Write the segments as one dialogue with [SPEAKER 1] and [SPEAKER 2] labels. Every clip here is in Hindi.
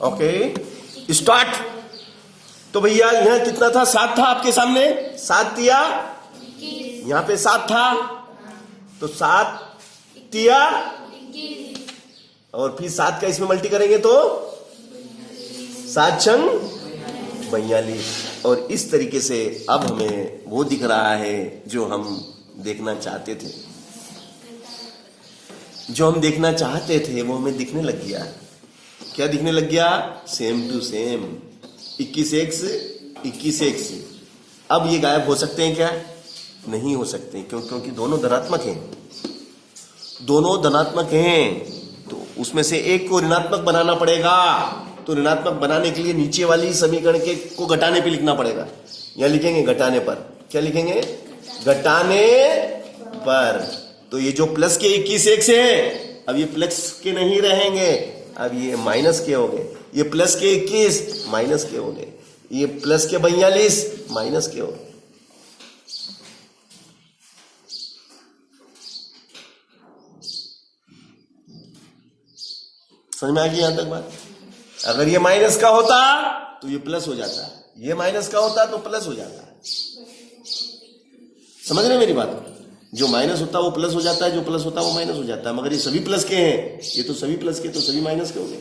[SPEAKER 1] Okay start. तो भैया यहाँ कितना था? 7 था आपके सामने। 7 तिया, यहाँ पे 7 था तो 7 तिया और फिर 7 का इसमें मल्टी करेंगे तो 7 छंग 42। और इस तरीके से अब हमें वो दिख रहा है जो हम देखना चाहते थे। जो हम देखना चाहते थे वो हमें दिखने लग गया। क्या दिखने लग गया? Same to same 21x 21x। अब ये गायब हो सकते हैं क्या? नहीं हो सकते। क्यों? क्योंकि दोनों धनात्मक हैं। दोनों धनात्मक हैं तो उसमें से एक को ऋणात्मक बनाना पड़ेगा। तो ऋणात्मक बनाने के लिए नीचे वाली समीकरण के को घटाने पे लिखना पड़ेगा। यहां लिखेंगे घटाने पर। क्या लिखेंगे? घटाने पर। तो ये जो प्लस के 21x है अब ये प्लस के नहीं रहेंगे, अब ये माइनस के हो गए। ये प्लस के 21 माइनस के हो गए। ये प्लस के 42 माइनस के हो गए। समझ में आ गई यहां तक बात? अगर ये माइनस का होता तो ये प्लस हो जाता है, ये माइनस का होता तो प्लस हो जाता है। समझ रहे मेरी बात? जो माइनस होता है वो प्लस हो जाता है, जो प्लस होता है वो माइनस हो जाता है। मगर ये सभी प्लस के हैं, ये तो सभी प्लस के तो सभी माइनस के हो गए,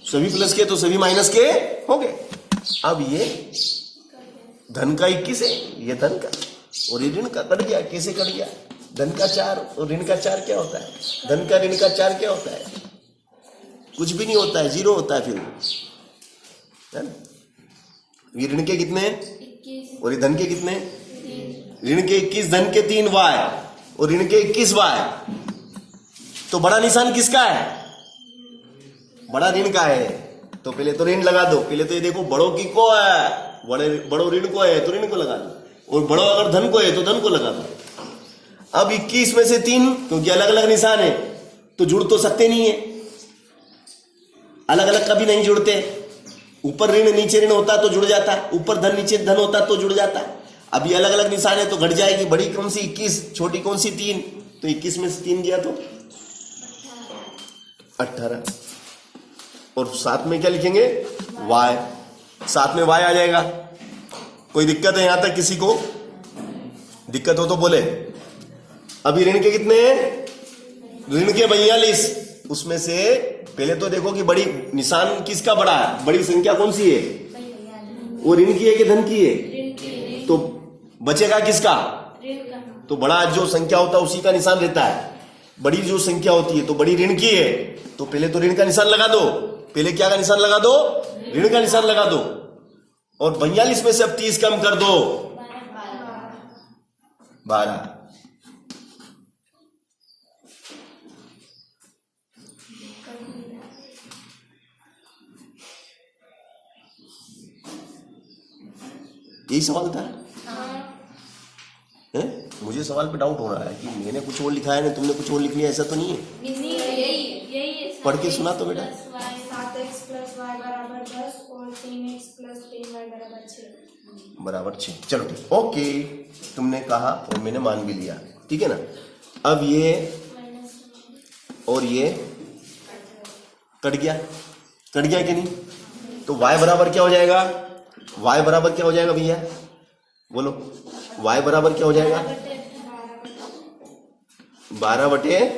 [SPEAKER 1] सभी प्लस के तो सभी माइनस के हो गए। अब ये धन का 21 है, ये धन का, और ये ऋण का कट गया। कैसे कट गया? धन का 4 और ऋण का 4 क्या होता है? धन का ऋण का 4 क्या होता है? कुछ भी नहीं होता है, 0 होता है। फिर है ना? ये ऋण के कितने और ये धन के कितने? ऋण के 21, धन के 3 y और ऋण के 21 y। तो बड़ा निशान किसका है? बड़ा ऋण का है। तो पहले तो ऋण लगा दो। पहले तो ये देखो बड़ों की को है, बड़ो ऋण को है तो ऋण को लगा दो, और बड़ो अगर धन को है तो धन को लगा दो। अब 21 में से 3, क्योंकि अलग अलग निशान है तो जुड़ तो सकते नहीं है, अलग अलग कभी नहीं जुड़ते। ऊपर ऋण नीचे ऋण होता तो जुड़ जाता, ऊपर धन नीचे धन होता तो जुड़ जाता। अब ये अलग अलग निशान है तो घट जाएगी। बड़ी कौन सी? 21, छोटी कौन सी? 3। तो 21 में से 3 गया तो 18। और साथ में क्या लिखेंगे? y। साथ में y आ जाएगा। कोई दिक्कत है यहां तक? किसी को दिक्कत हो तो बोले। अभी ऋण के कितने हैं? ऋण के 42। उसमें से पहले तो देखो कि बड़ी निशान किसका बड़ा है, बड़ी संख्या कौन सी है? वो ऋण की है कि धन की है? तो बचेगा किसका? तो बड़ा जो संख्या होता है उसी का निशान रहता है। बड़ी जो संख्या होती है तो बड़ी ऋण की है तो पहले तो ऋण का निशान लगा दो। पहले क्या का निशान लगा दो? ऋण का निशान लगा दो। और 42 में से अब 30 कम कर दो, 12। यही सवाल था? है? मुझे सवाल पे डाउट हो रहा है कि मैंने कुछ और लिखा है ना, तुमने कुछ और लिख लिया। ऐसा तो नहीं है?
[SPEAKER 2] यही
[SPEAKER 1] पढ़ के सुना तो बेटा।
[SPEAKER 2] 7x + y = 10 और 3x + 3y = 6
[SPEAKER 1] बराबर 6। चलो ठीक, ओके, तुमने कहा और मैंने मान भी लिया, ठीक है ना। अब ये और ये कट गया, कट गया कि नहीं? तो y बराबर क्या हो जाएगा? y बराबर क्या हो जाएगा भैया? बोलो, y बराबर क्या हो जाएगा? 12/18।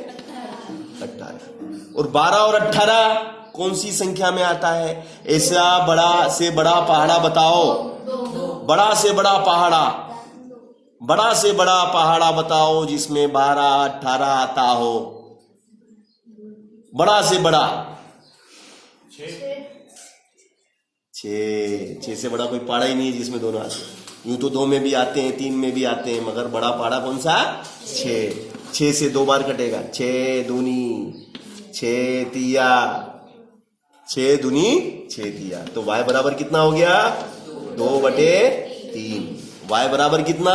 [SPEAKER 1] और 12 और 18 कौन सी संख्या में आता है? ऐसा बड़ा से बड़ा पहाड़ा बताओ। बड़ा से बड़ा पहाड़ा, बड़ा से बड़ा पहाड़ा बताओ जिसमें 12 18 आता हो। बड़ा से बड़ा 6 से बड़ा कोई पहाड़ा ही नहीं है जिसमें दोनों आते हैं। यूं तो 2 में भी आते हैं, 3 में भी आते हैं, मगर बड़ा पहाड़ा कौन सा? 6 से 2 बार कटेगा। 6 दूनी 6 तिया, 6 दूनी 6 तिया। तो y बराबर कितना हो गया? 2/3। y बराबर कितना?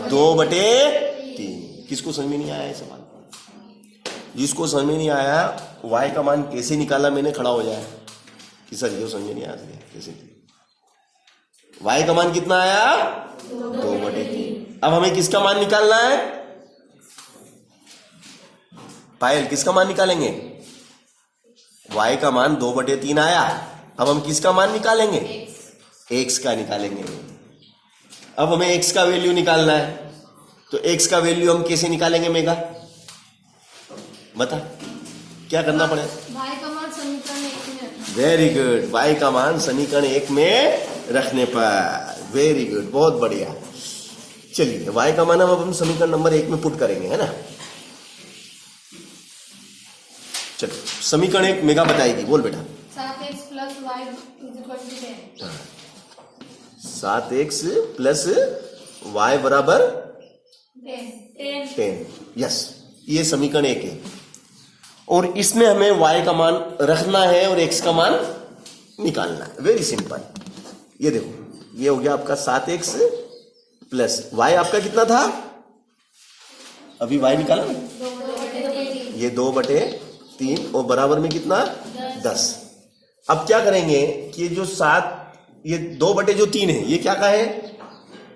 [SPEAKER 1] 2/3। किसको समझ में नहीं आया ये सवाल? जिसको समझ में नहीं आया y का मान कैसे निकाला मैंने, खड़ा हो जाए कि सर ये समझ में नहीं आया कैसे। y का मान कितना आया? 2/3। अब हमें किसका मान निकालना है? पायल, किसका मान निकालेंगे? y का मान 2/3 आया। अब हम किसका मान निकालेंगे? x का निकालेंगे। अब हमें x का वैल्यू निकालना है, तो x का वैल्यू हम कैसे निकालेंगे मेगा? बता, क्या करना पड़ेगा?
[SPEAKER 3] y का मान समीकरण 1 में।
[SPEAKER 1] वेरी गुड, y का मान समीकरण 1 में रखने पर। वेरी गुड, बहुत बढ़िया। चलिए, y का मान अब हम समीकरण नंबर 1 में पुट करेंगे, है ना। चलो, समीकरण 1 मेगा बताएगी, बोल बेटा।
[SPEAKER 3] 7x + y = 10।
[SPEAKER 1] 7x plus y बराबर
[SPEAKER 3] 10।
[SPEAKER 1] 10। यस, ये समीकरण 1 है और इसमें हमें y का मान रखना है और x का मान निकालना है। Very simple. ये देखो, ये हो गया आपका 7x प्लस y आपका कितना था? अभी y निकाला ना, ये 2/3 और बराबर में कितना? 10। अब क्या करेंगे कि ये जो 7, ये 2/3 है, ये क्या का है?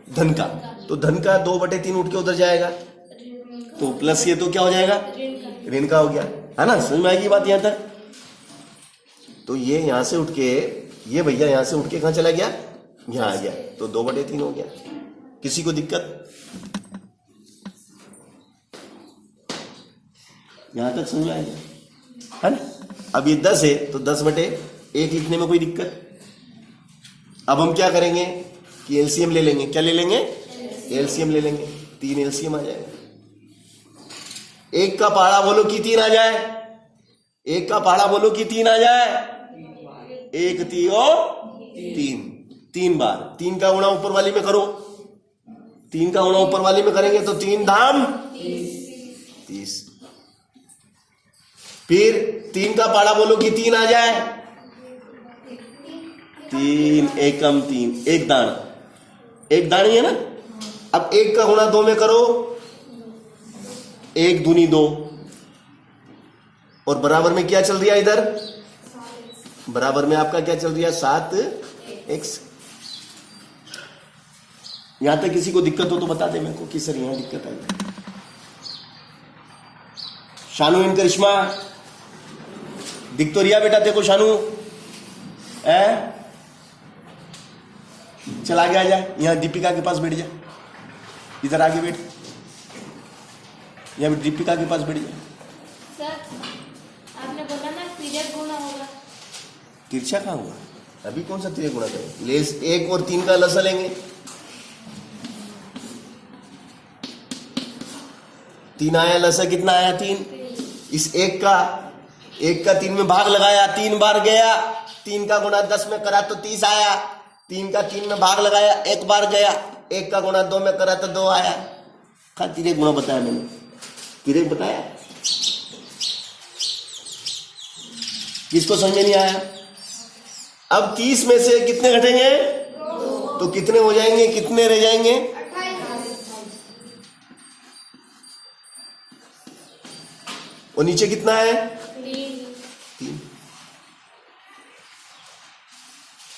[SPEAKER 1] धन का। तो धन का 2/3 उठ के उधर जाएगा, तो प्लस ये तो क्या हो जाएगा? ऋण का हो गया, है ना। समझ में आएगी बात यहां तक? तो ये यहां से उठ के, ये भैया यहां से उठ के कहां चला गया? यहां आ गया, तो 2/3 हो गया। किसी को दिक्कत? यहां तक समझ में आएगा, है ना। अब ये 10 है, तो 10/1 लिखने में कोई दिक्कत? अब हम क्या करेंगे कि एलसीएम ले लेंगे। क्या ले लेंगे? एलसीएम ले लेंगे। 3 एलसीएम आ जाएगा। 1 का पहाड़ा बोलो कि 3 आ जाए। 1 का पहाड़ा बोलो कि 3 आ जाए। 1 3 3, 3 बार। 3 का गुणा ऊपर वाली में करो। 3 का गुणा ऊपर वाली में करेंगे तो 3 धाम 30। फिर 3 का पहाड़ा बोलो कि 3 आ जाए। 3 एकम 3, एक दान, एक दान ही है ना। अब 1 का गुणा 2 में करो, 1 दूनी 2 और बराबर में क्या चल रहा है? इधर बराबर में आपका क्या चल रहा है? 7x। यहां तक किसी को दिक्कत हो तो बता दे मेरे को कि सर यहां दिक्कत आई। शानू एंड करिश्मा, दिख तो रिया बेटा देखो शानू है। चल आगे आ जा, यहाँ दीपिका के पास बैठ जा। इधर आगे बैठ, यहाँ दीपिका के पास बैठ जा।
[SPEAKER 3] सर, आपने बोला ना तिर्यक गुणा होगा।
[SPEAKER 1] तिरछा कहाँ हुआ? अभी कौन सा तिर्यक गुणा करें? लेस 1 और 3 का लसा लेंगे। 3 आया, लसा कितना आया? 3। इस 1 का 3 में भाग लगाया, 3 बार गया। 3 का गुणा 10 में करा तो 30 आया। 3 का 3 में भाग लगाया, 1 बार गया। 1 का गुणा 2 में करा तो 2 आया। खा तिर्यक गुणा बताया मैंने, तिर्यक बताया। किसको समझ में नहीं आया? अब 30 में से कितने घटेंगे? तो कितने हो जाएंगे? कितने रह जाएंगे?
[SPEAKER 3] 28।
[SPEAKER 1] और नीचे कितना है? 3।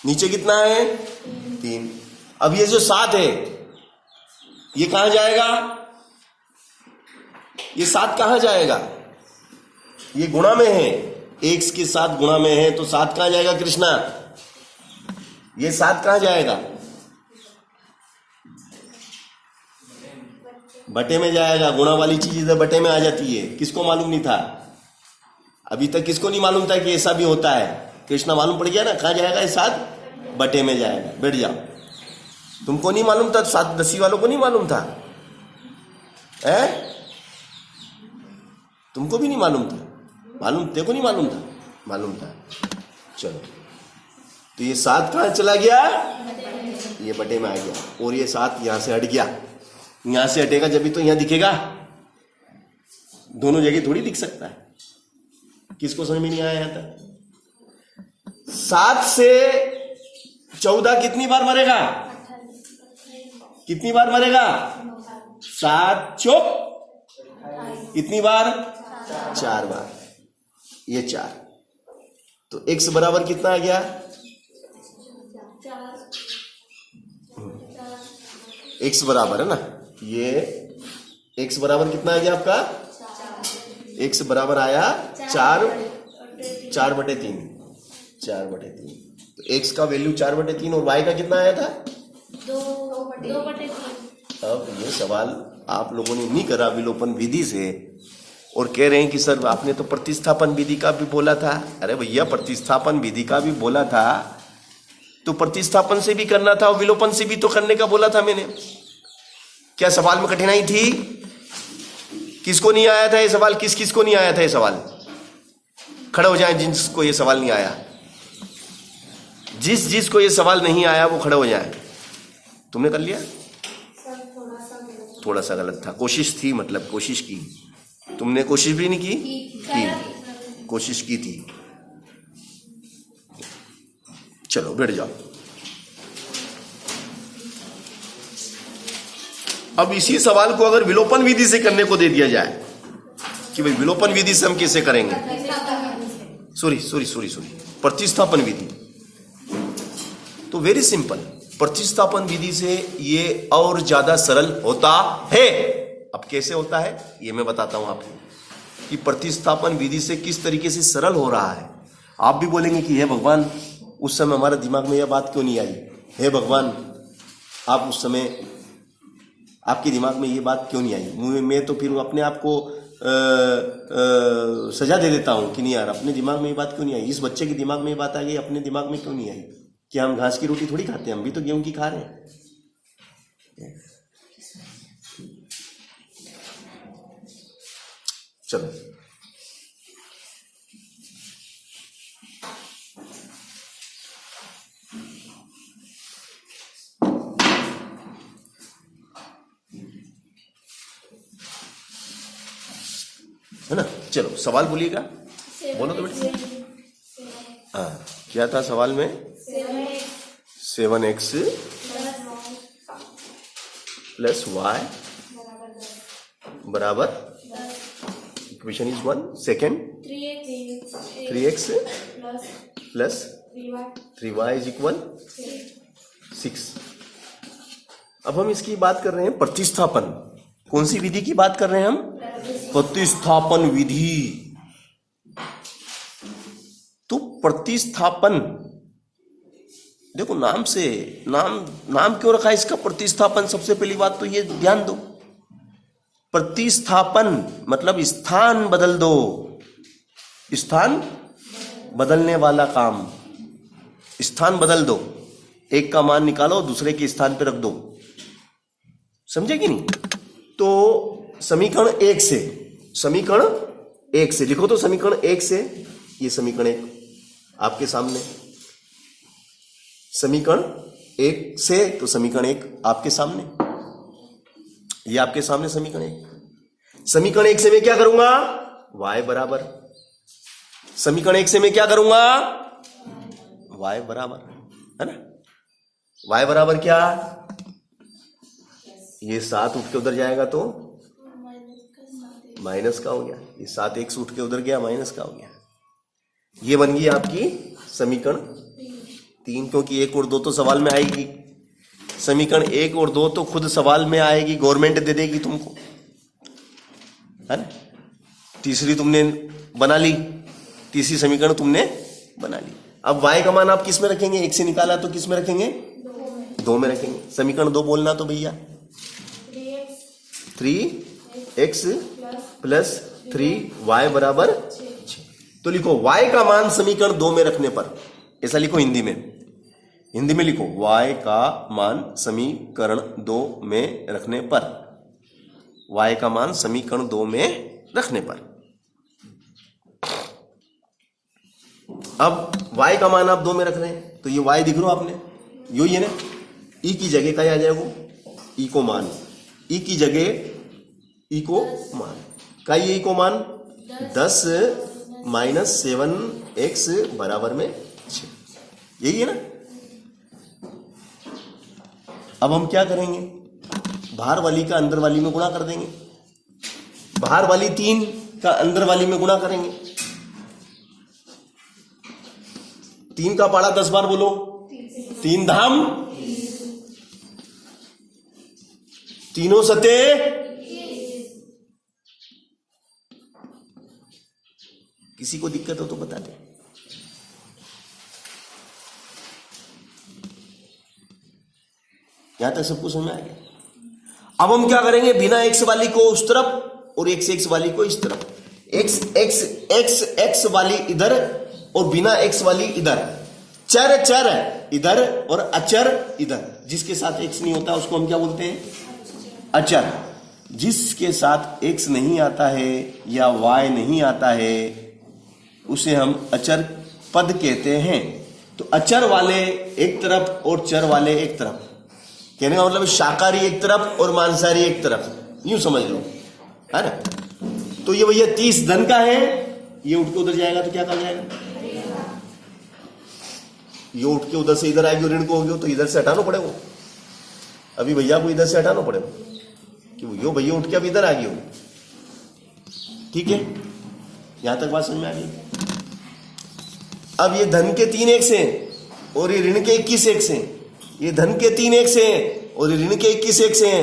[SPEAKER 1] नीचे कितना है? 3। अब ये जो 7 है, ये कहां जाएगा? ये 7 कहां जाएगा? ये गुणा में है, x के साथ गुणा में है, तो 7 कहां जाएगा कृष्णा? ये 7 कहां जाएगा? बटे में जाएगा। गुणा वाली चीज इधर बटे में आ जाती है। किसको मालूम नहीं था? अभी तक किसको नहीं मालूम था कि ऐसा भी होता है? कृष्णा मालूम पड़ गया ना, कहां जाएगा? ये 7 बटे में जाएगा। बैठ जाओ। तुमको नहीं मालूम था? 7 10 वालों को नहीं मालूम था? तुमको भी नहीं मालूम था? मालूम, तेरे को नहीं मालूम था? मालूम था। चलो, तो ये 7 कहां चला गया? ये बटे में आ गया। और ये 7 यहां से हट गया। यहां से हटेगा जब भी तो यहां दिखेगा। दोनों जगह थोड़ी दिख सकता है। किसको समझ में नहीं आया यहां तक? 7 से 14 कितनी बार मरेगा? कितनी बार मरेगा? 7 चौक कितनी बार? 4 बार। ये 4। तो x बराबर कितना आ गया? x बराबर है ना, ये x बराबर कितना आ गया आपका? x बराबर आया 4
[SPEAKER 2] 4/3।
[SPEAKER 1] 4/3। तो x का वैल्यू 4/3 और y का कितना आया था?
[SPEAKER 3] 2/3।
[SPEAKER 1] अब ये सवाल आप लोगों ने नहीं करा विलोपन विधि से और कह रहे हैं कि सर आपने तो प्रतिस्थापन विधि का भी बोला था। अरे भैया, प्रतिस्थापन विधि का भी बोला था तो प्रतिस्थापन से भी करना था और विलोपन से भी तो करने का बोला था मैंने। क्या सवाल में कठिनाई थी? किसको नहीं आया था ये सवाल? किस किस को नहीं आया था ये सवाल? खड़े हो जाएं जिसको ये सवाल नहीं आया। जिसको ये सवाल नहीं आया वो खड़े हो जाए। तुमने कर लिया?
[SPEAKER 2] सर
[SPEAKER 1] थोड़ा सा गलत था। कोशिश थी, मतलब कोशिश की। तुमने कोशिश भी नहीं की? कोशिश की थी। चलो बैठ जाओ। अब इसी सवाल को अगर विलोपन विधि से करने को दे दिया जाए कि भाई विलोपन विधि से हम कैसे करेंगे, सॉरी प्रतिस्थापन विधि, तो वेरी सिंपल। प्रतिस्थापन विधि से ये और ज्यादा सरल होता है। अब कैसे होता है ये मैं बताता हूं आपको कि प्रतिस्थापन विधि से किस तरीके से सरल हो रहा है। आप भी बोलेंगे कि हे भगवान, उस समय हमारे दिमाग में यह बात क्यों नहीं आई? हे भगवान, आप उस समय आपके दिमाग में ये बात क्यों नहीं आई? मैं तो फिर अपने आप को सजा दे देता हूं कि नहीं यार, अपने दिमाग में ये बात क्यों नहीं आई? इस बच्चे के दिमाग में ये बात आ गई, अपने दिमाग में क्यों नहीं आई? कि हम घास की रोटी थोड़ी खाते हैं, हम भी तो गेहूं की खा रहे हैं। चलो है ना। चलो सवाल बोलिएगा, बोलो तो बेटा। हाँ, क्या था सवाल में? 7x प्लस y बराबर, equation is 1। Second 3x plus 3y is equal 6। अब हम इसकी बात कर रहे हैं प्रतिस्थापन। कौन सी विधि की बात कर रहे हैं हम? प्रतिस्थापन विधि। तो प्रतिस्थापन, देखो नाम से, नाम क्यों रखा है इसका प्रतिस्थापन? सबसे पहली बात तो ये ध्यान दो, प्रतिस्थापन मतलब स्थान बदल दो, स्थान बदलने वाला काम। स्थान बदल दो, एक का मान निकालो दूसरे के स्थान पे रख दो। समझे कि नहीं? तो समीकरण 1 से लिखो। तो समीकरण 1 से, ये समीकरण 1 आपके सामने, समीकरण 1 से, तो समीकरण 1 आपके सामने, ये आपके सामने समीकरण 1। समीकरण 1 से मैं क्या करूंगा? y बराबर, समीकरण 1 से मैं क्या करूंगा? y बराबर, है ना। y बराबर क्या? ये 7 उठ के उधर जाएगा तो माइनस का हो गया। ये 7x उठ के उधर गया, माइनस का हो गया। ये बन गई आपकी समीकरण 3, क्योंकि 1 और 2 तो सवाल में आएगी। समीकरण 1 और 2 तो खुद सवाल में आएगी, गवर्नमेंट दे देगी तुमको, है ना। तीसरी तुमने बना ली, तीसरी समीकरण तुमने बना ली। अब y का मान आप किस में रखेंगे? 1 से निकाला तो किस में रखेंगे? 2 में रखेंगे। समीकरण 2 बोलना तो भैया 3x प्लस 3y बराबर 6। तो लिखो y का मान समीकरण 2 में रखने पर, ऐसा लिखो हिंदी में लिखो, y का मान समीकरण 2 में रखने पर, y का मान समीकरण 2 में रखने पर। अब y का मान आप 2 में रख रहे हैं, तो ये y दिख रहा आपने, यो ही है ना। e की जगह क्या आ जाएगा? e को मान, e की जगह e को मान का, ये e को मान 10 माइनस 7x बराबर में 6, यही है ना। अब हम क्या करेंगे? बाहर वाली का अंदर वाली में गुणा कर देंगे। बाहर वाली 3 का अंदर वाली में गुणा करेंगे। 3 का पाड़ा 10 बार बोलो, 3 धाम, तीनों सते, किसी को दिक्कत हो तो बता दे। यहां तक सबको समझ में आ गया। अब हम क्या करेंगे, बिना एक्स वाली को उस तरफ और एक्स एक्स वाली को इस तरफ, एक्स एक्स एक्स एक्स वाली इधर और बिना एक्स वाली इधर, चर चर इधर और अचर इधर। जिसके साथ एक्स नहीं होता उसको हम क्या बोलते हैं, अचर। जिसके साथ एक्स नहीं आता है या वाई नहीं आता है उसे हम अचर पद कहते हैं। तो अचर वाले एक तरफ और चर वाले एक तरफ, कहने का मतलब शाकाहारी एक तरफ और मांसाहारी एक तरफ, यूं समझ लो, है ना। तो ये भैया 30 धन का है, ये उठ के उधर जाएगा तो क्या कहा जाएगा, ये उठ के उधर से इधर आएगी, ऋण को होगी तो इधर से हटाना पड़ेगा। अभी भैया को इधर से हटाना पड़ेगा कि यो भैया उठ के अब इधर आ गई होगी। ठीक है, यहां तक बात समझ में आ गई। अब ये धन के 3 एक्स हैं और ये ऋण के 21 एक्स हैं। ये धन के 3 एक्स हैं और ये ऋण के 21 एक्स हैं।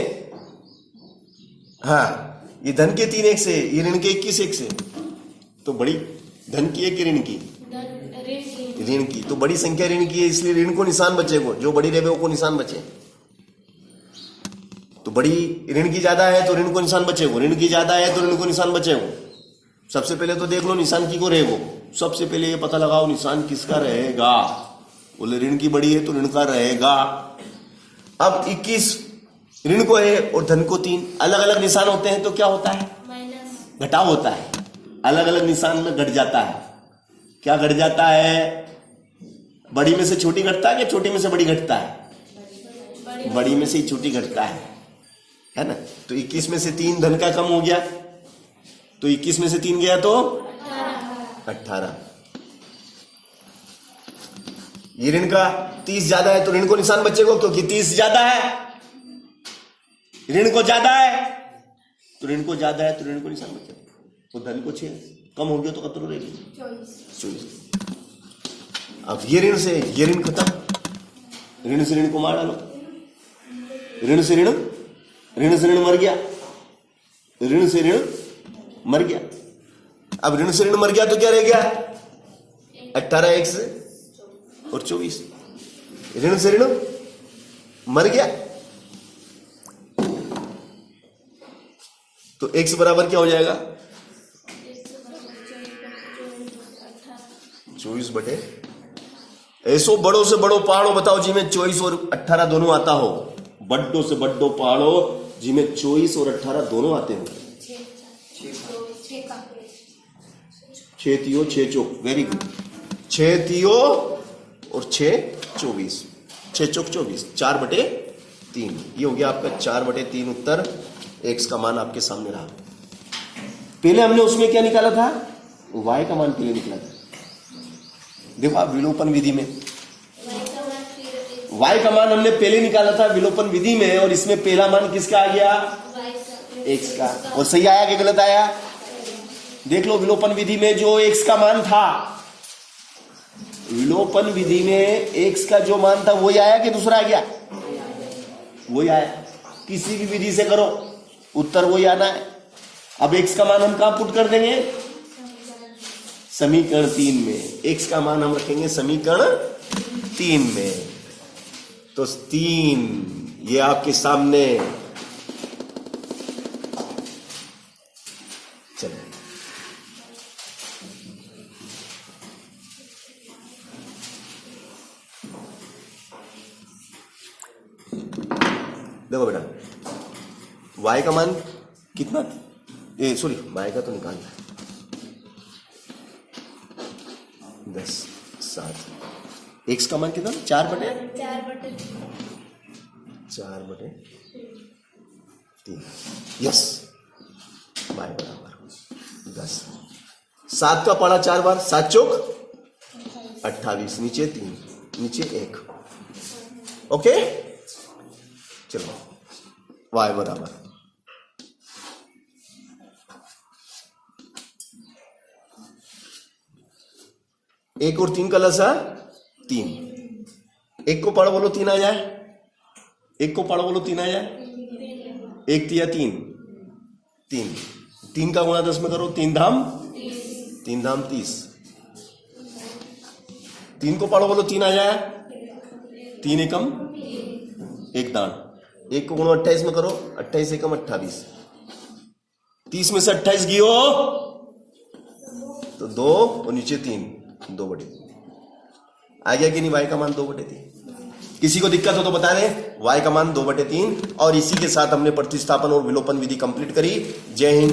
[SPEAKER 1] हाँ, ये धन के 3 एक्स है, ये ऋण के 21 एक्स है। तो बड़ी धन की है कि ऋण की, ऋण की। तो बड़ी संख्या ऋण की है, इसलिए ऋण को निशान बचेगा, जो बड़ी रहे वो को निशान बचे। तो बड़ी ऋण की ज्यादा है तो ऋण को निशान बचेगा, ऋण की ज्यादा है तो ऋण को निशान बचेगा। सबसे पहले तो देख लो निशान की को रहेगा। सबसे पहले ये पता लगाओ निशान किसका रहेगा। बोले ऋण की बड़ी है तो ऋण का रहेगा। अब 21 ऋण को है और धन को 3, अलग अलग निशान होते हैं तो क्या होता है,
[SPEAKER 3] माइनस,
[SPEAKER 1] घटाव होता है। अलग अलग निशान में घट जाता है। क्या घट जाता है, बड़ी में से छोटी घटता है या छोटी में से बड़ी घटता है, बड़ी में से ही छोटी घटता है ना। तो 21 में से 3 धन का कम हो गया, तो 21 में से 3 गया तो 18। ये ऋण का 30 ज्यादा है तो ऋण को निशान बचेगा, क्योंकि 30 ज्यादा है, ऋण को ज्यादा है तो ऋण को ज्यादा है तो ऋण को निशान बचेगा। तो धन को 6 कम हो गया तो कितना रहेगी, 24। अब ये ऋण से ये ऋण खत्म, ऋण से ऋण को मार डालो, ऋण से ऋण, ऋण से ऋण मर गया, ऋण से ऋण मर गया। अब ऋण से ऋण मर गया तो क्या रह गया, 18x और 24। ऋण से ऋण मर गया तो x बराबर क्या हो जाएगा, 24 बटे। ऐसो बड़ों से बड़ो पहाड़ो बताओ जिसमें 24 और 18 दोनों आता हो। बड्डो से बड्डो पहाड़ो जिसमें 24 और 18 दोनों आते हो। 6 तियो 6 चौक, वेरी गुड। 6 तियो और 6 24, 6 चौक 24, 4 बटे 3। ये हो गया आपका 4 बटे 3 उत्तर। एक्स का मान आपके सामने रहा। पहले हमने उसमें क्या निकाला था, वाई का मान पहले निकला था। देखो आप विलोपन विधि में वाई का मान हमने पहले निकाला था विलोपन विधि में, और इसमें पहला मान किसका आ गया, एक्स का। और सही आया कि गलत आया, देख लो। विलोपन विधि में जो एक्स का मान था, विलोपन विधि में एक्स का जो मान था वही आया कि दूसरा आ गया, वही आया। किसी भी विधि से करो उत्तर वही आना है। अब एक्स का मान हम कहां पुट कर देंगे, समीकरण 3 में। एक्स का मान हम रखेंगे समीकरण 3 में। तो 3 ये आपके सामने, चलो देखो बेटा, y का मान कितना, सॉरी y का तो निकालना है 10 7। x का मान कितना, 4 बटे 3। यस, y बराबर 10। 7 का पढ़ा 4 बार, 7 चौक 28, नीचे 3, नीचे 1। ओके, चलो y बराबर 1 और 3 का लसा 3। 1 को पढ़ो बोलो 3 आ जाए, 1 को पढ़ो बोलो 3 आ जाए। 1 तिया 3, 3 का गुणा 10 में करो, 3 धाम 30। 3 को पढ़ो बोलो 3 आ जाए, 3 एकम 1 दान। 1 को गुणो 28 में करो, 28 एकम 28, 30 में से 28 गियो तो 2 और नीचे 3, 2/3 आ गया कि नहीं? y का मान 2/3। किसी को दिक्कत हो तो बता दें, y का मान 2/3। और इसी के साथ हमने प्रतिस्थापन और विलोपन विधि कंप्लीट करी। जय हिंद।